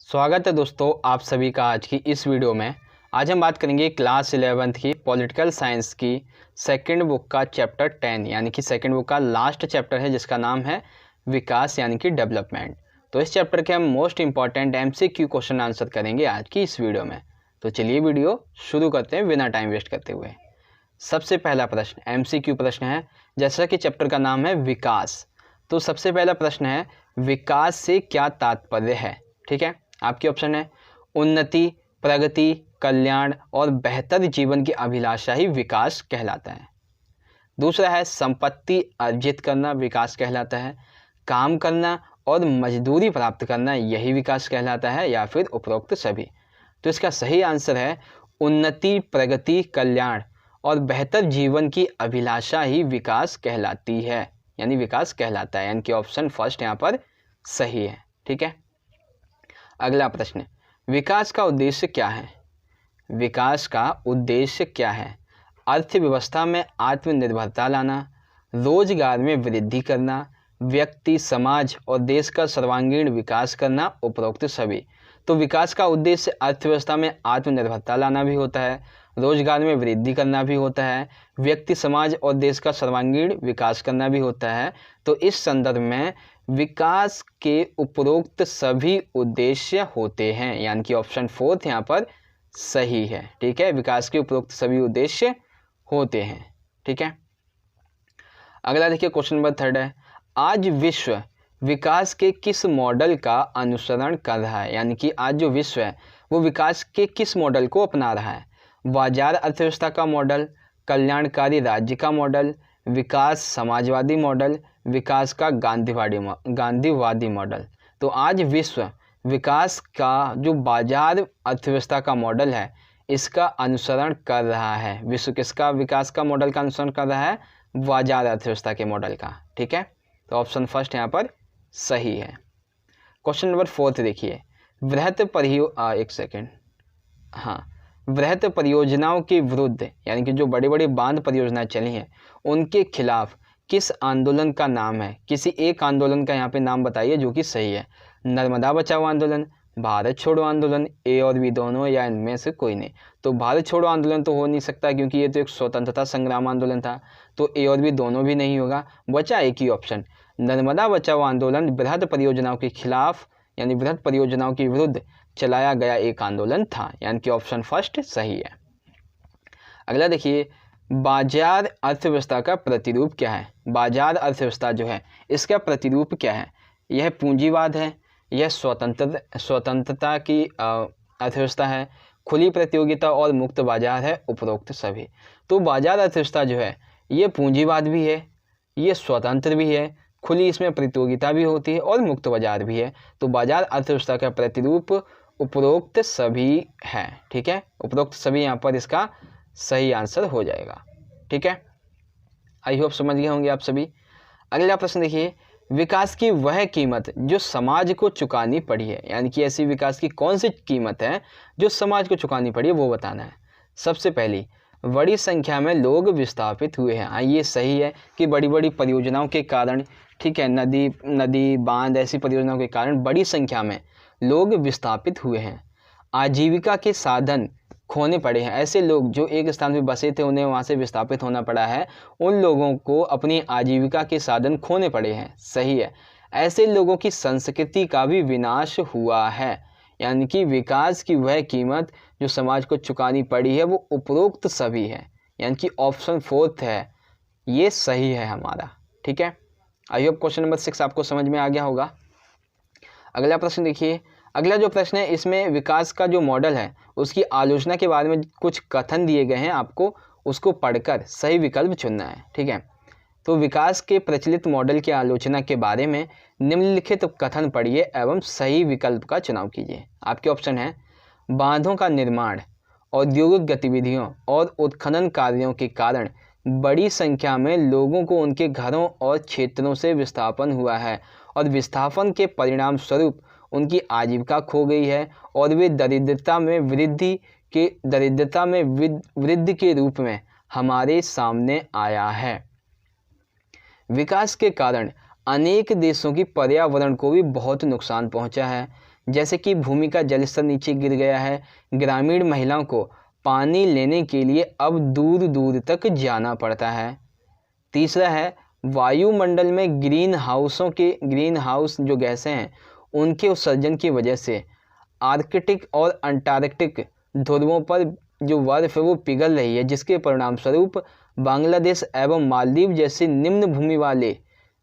स्वागत है दोस्तों आप सभी का आज की इस वीडियो में। आज हम बात करेंगे क्लास 11th की पॉलिटिकल साइंस की सेकंड बुक का चैप्टर 10 यानी कि सेकंड बुक का लास्ट चैप्टर है जिसका नाम है विकास यानी कि डेवलपमेंट। तो इस चैप्टर के हम most important MCQ question answer करेंगे आज की इस वीडियो में। तो चलिए वीडियो शुरू करते हैं बिना टाइम वेस्ट करते हुए। सबसे पहला प्रश्न MCQ प्रश्न है, जैसा कि चैप्टर का नाम है विकास। तो सबसे पहला प्रश्न है, विकास से क्या तात्पर्य है। ठीक है, आपके ऑप्शन है उन्नति, प्रगति, कल्याण और बेहतर जीवन की अभिलाषा ही विकास कहलाता है। दूसरा है संपत्ति अर्जित करना विकास कहलाता है। काम करना और मजदूरी प्राप्त करना यही विकास कहलाता है, या फिर उपरोक्त सभी। तो इसका सही आंसर है उन्नति, प्रगति, कल्याण और बेहतर जीवन की अभिलाषा ही विकास कहलाती है, यानी विकास कहलाता है। यानी कि ऑप्शन फर्स्ट यहाँ पर सही है। ठीक है, अगला प्रश्न, विकास का उद्देश्य क्या है। विकास का उद्देश्य क्या है। अर्थव्यवस्था में आत्मनिर्भरता लाना, रोजगार में वृद्धि करना, व्यक्ति, समाज और देश का सर्वांगीण विकास करना, उपरोक्त सभी। तो विकास का उद्देश्य अर्थव्यवस्था में आत्मनिर्भरता लाना भी होता है, रोजगार में वृद्धि करना भी होता है, व्यक्ति, समाज और देश का सर्वांगीण विकास करना भी होता है। तो इस संदर्भ में विकास के उपरोक्त सभी उद्देश्य होते हैं, यानी कि ऑप्शन फोर्थ यहाँ पर सही है। ठीक है, विकास के उपरोक्त सभी उद्देश्य होते हैं। ठीक है, अगला देखिए क्वेश्चन नंबर 3 है, आज विश्व विकास के किस मॉडल का अनुसरण कर रहा है। यानी कि आज जो विश्व है वो विकास के किस मॉडल को अपना रहा है। बाजार अर्थव्यवस्था का मॉडल, कल्याणकारी राज्य का मॉडल, विकास समाजवादी मॉडल, विकास का गांधीवादी मॉडल। तो आज विश्व विकास का जो बाजार अर्थव्यवस्था का मॉडल है इसका अनुसरण कर रहा है। विश्व किसका विकास का मॉडल का अनुसरण कर रहा है, बाजार अर्थव्यवस्था के मॉडल का। ठीक है, तो ऑप्शन फर्स्ट यहाँ पर सही है। क्वेश्चन नंबर 4 देखिए, वृहत परियोजनाओं के विरुद्ध, यानी कि जो बड़ी बड़ी बांध परियोजनाएं चली हैं उनके खिलाफ किस आंदोलन का नाम है। किसी एक आंदोलन का यहाँ पे नाम बताइए जो कि सही है। नर्मदा बचाओ आंदोलन, भारत छोड़ो आंदोलन, ए और बी दोनों, या इनमें से कोई नहीं। तो भारत छोड़ो आंदोलन तो हो नहीं सकता क्योंकि ये तो एक स्वतंत्रता संग्राम आंदोलन था, तो ए और बी दोनों भी नहीं होगा। बचा एक ही ऑप्शन, नर्मदा बचाओ आंदोलन बृहद परियोजनाओं के खिलाफ यानी बृहद परियोजनाओं के विरुद्ध चलाया गया एक आंदोलन था, यानी कि ऑप्शन फर्स्ट सही है। अगला देखिए, बाजार अर्थव्यवस्था का प्रतिरूप क्या है। बाजार अर्थव्यवस्था जो है इसका प्रतिरूप क्या है। यह पूंजीवाद है, यह स्वतंत्रता की अर्थव्यवस्था है, खुली प्रतियोगिता और मुक्त बाजार है, उपरोक्त सभी। तो बाजार अर्थव्यवस्था जो है ये पूंजीवाद भी है, ये स्वतंत्र भी है, खुली इसमें प्रतियोगिता भी होती है और मुक्त बाजार भी है। तो बाजार अर्थव्यवस्था का प्रतिरूप उपरोक्त सभी है। ठीक है, उपरोक्त सभी यहाँ पर इसका सही आंसर हो जाएगा। ठीक है, आई होप समझ गए होंगे आप सभी। अगला प्रश्न देखिए, विकास की वह कीमत जो समाज को चुकानी पड़ी है। यानी कि ऐसी विकास की कौन सी कीमत है जो समाज को चुकानी पड़ी है वो बताना है। सबसे पहली, बड़ी संख्या में लोग विस्थापित हुए हैं। ये सही है कि बड़ी बड़ी परियोजनाओं के कारण, ठीक है, नदी बांध ऐसी परियोजनाओं के कारण बड़ी संख्या में लोग विस्थापित हुए हैं। आजीविका के साधन खोने पड़े हैं। ऐसे लोग जो एक स्थान पर बसे थे उन्हें वहाँ से विस्थापित होना पड़ा है, उन लोगों को अपनी आजीविका के साधन खोने पड़े हैं। सही है, ऐसे लोगों की संस्कृति का भी विनाश हुआ है। यानी कि विकास की वह कीमत जो समाज को चुकानी पड़ी है वो उपरोक्त सभी है, यानी कि ऑप्शन फोर्थ है, ये सही है हमारा। ठीक है, आई होप क्वेश्चन नंबर 6 आपको समझ में आ गया होगा। अगला प्रश्न देखिए, अगला जो प्रश्न है इसमें विकास का जो मॉडल है उसकी आलोचना के बारे में कुछ कथन दिए गए हैं, आपको उसको पढ़कर सही विकल्प चुनना है। ठीक है, तो विकास के प्रचलित मॉडल की आलोचना के बारे में निम्नलिखित कथन पढ़िए एवं सही विकल्प का चुनाव कीजिए। आपके ऑप्शन है, बांधों का निर्माण, औद्योगिक गतिविधियों और उत्खनन कार्यों के कारण बड़ी संख्या में लोगों को उनके घरों और क्षेत्रों से विस्थापन हुआ है और विस्थापन के परिणाम स्वरूप उनकी आजीविका खो गई है और वे दरिद्रता में वृद्धि के रूप में हमारे सामने आया है। विकास के कारण अनेक देशों की पर्यावरण को भी बहुत नुकसान पहुंचा है। जैसे कि भूमि का जल स्तर नीचे गिर गया है, ग्रामीण महिलाओं को पानी लेने के लिए अब दूर दूर तक जाना पड़ता है। तीसरा है वायुमंडल में ग्रीन हाउस जो गैसें हैं उनके उत्सर्जन की वजह से आर्कटिक और अंटार्कटिक ध्रुवों पर जो बर्फ है वो पिघल रही है, जिसके परिणाम स्वरूप बांग्लादेश एवं मालदीव जैसे निम्न भूमि वाले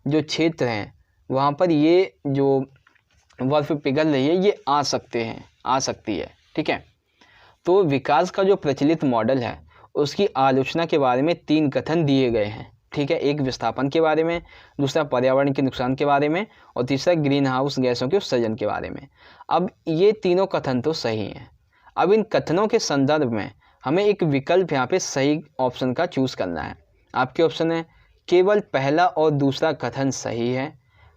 जो क्षेत्र हैं वहाँ पर ये जो बर्फ पिघल रही है ये आ सकती है। ठीक है, तो विकास का जो प्रचलित मॉडल है उसकी आलोचना के बारे में 3 कथन दिए गए हैं। ठीक है, एक विस्थापन के बारे में, दूसरा पर्यावरण के नुकसान के बारे में और तीसरा ग्रीन हाउस गैसों के उत्सर्जन के बारे में। अब ये तीनों कथन तो सही हैं। अब इन कथनों के संदर्भ में हमें एक विकल्प यहाँ पे सही ऑप्शन का चूज़ करना है। आपके ऑप्शन है केवल पहला और दूसरा कथन सही है,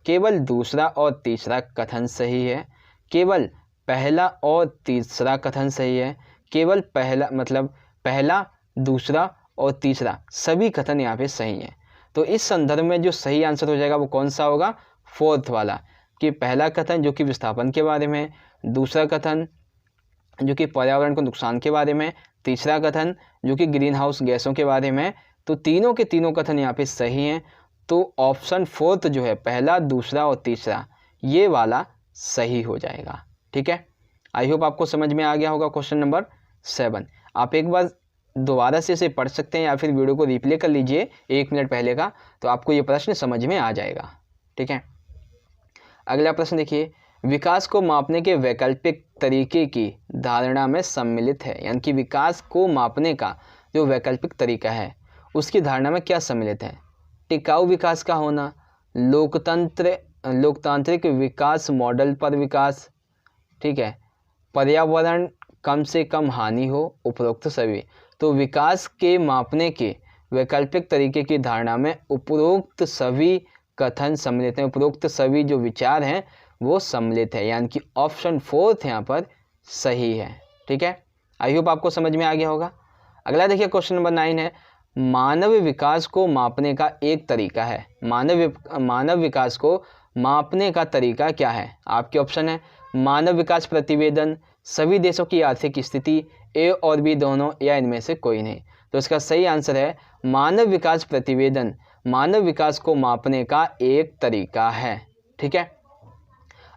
केवल दूसरा और तीसरा कथन सही है, केवल पहला और तीसरा कथन सही है, केवल पहला दूसरा और तीसरा सभी कथन यहाँ पे सही है। तो इस संदर्भ में जो सही आंसर हो जाएगा वो कौन सा होगा? 4th वाला, कि पहला कथन जो कि विस्थापन के बारे में, दूसरा कथन जो कि पर्यावरण को नुकसान के बारे में, तीसरा कथन जो कि ग्रीन हाउस गैसों के बारे में। तो तीनों के तीनों कथन यहाँ पे सही हैं। तो ऑप्शन 4th जो है पहला, दूसरा और तीसरा ये वाला सही हो जाएगा। ठीक है, आई होप आपको समझ में आ गया होगा क्वेश्चन नंबर 7। आप एक बार दोबारा से इसे पढ़ सकते हैं या फिर वीडियो को रिप्ले कर लीजिए 1 मिनट पहले का, तो आपको ये प्रश्न समझ में आ जाएगा। ठीक है, अगला प्रश्न देखिए, विकास को मापने के वैकल्पिक तरीके की धारणा में सम्मिलित है, यानी कि विकास को मापने का जो वैकल्पिक तरीका है उसकी धारणा में क्या सम्मिलित है? टिकाऊ विकास का होना, लोकतांत्रिक विकास मॉडल पर विकास, ठीक है, पर्यावरण कम से कम हानि हो, उपरोक्त सभी। तो विकास के मापने के वैकल्पिक तरीके की धारणा में उपरोक्त सभी कथन सम्मिलित हैं, उपरोक्त सभी जो विचार हैं वो सम्मिलित है, यानी कि ऑप्शन 4th यहाँ पर सही है। ठीक है, आई होप आपको समझ में आ गया होगा। अगला देखिए क्वेश्चन नंबर 9 है, मानव विकास को मापने का एक तरीका है। मानव विकास को मापने का तरीका क्या है? आपके ऑप्शन है मानव विकास प्रतिवेदन, सभी देशों की आर्थिक स्थिति, ए और बी दोनों, या इनमें से कोई नहीं। तो इसका सही आंसर है मानव विकास प्रतिवेदन मानव विकास को मापने का एक तरीका है। ठीक है,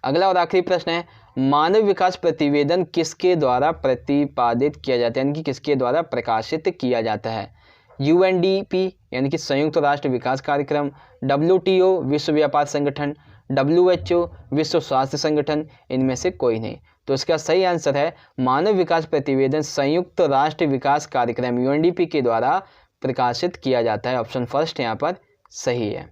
अगला और आखिरी प्रश्न है, मानव विकास प्रतिवेदन किसके द्वारा प्रतिपादित किया जाता है, यानी कि किसके द्वारा प्रकाशित किया जाता है? UNDP यानी कि संयुक्त राष्ट्र विकास कार्यक्रम, WTO विश्व व्यापार संगठन, WHO विश्व स्वास्थ्य संगठन, इनमें से कोई नहीं। तो इसका सही आंसर है मानव विकास प्रतिवेदन संयुक्त राष्ट्र विकास कार्यक्रम UNDP के द्वारा प्रकाशित किया जाता है। ऑप्शन 1 यहाँ पर सही है।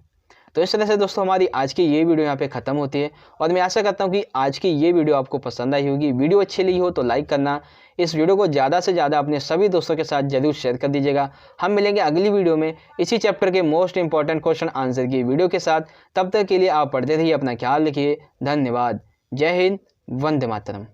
तो इस तरह से दोस्तों हमारी आज की ये वीडियो यहाँ पे ख़त्म होती है और मैं आशा करता हूँ कि आज की ये वीडियो आपको पसंद आई होगी। वीडियो अच्छी लगी हो तो लाइक करना, इस वीडियो को ज़्यादा से ज़्यादा अपने सभी दोस्तों के साथ जरूर शेयर कर दीजिएगा। हम मिलेंगे अगली वीडियो में इसी चैप्टर के मोस्ट इंपॉर्टेंट क्वेश्चन आंसर की वीडियो के साथ। तब तक के लिए आप पढ़ते रहिए, अपना ख्याल रखिए। धन्यवाद। जय हिंद, वंदे मातरम।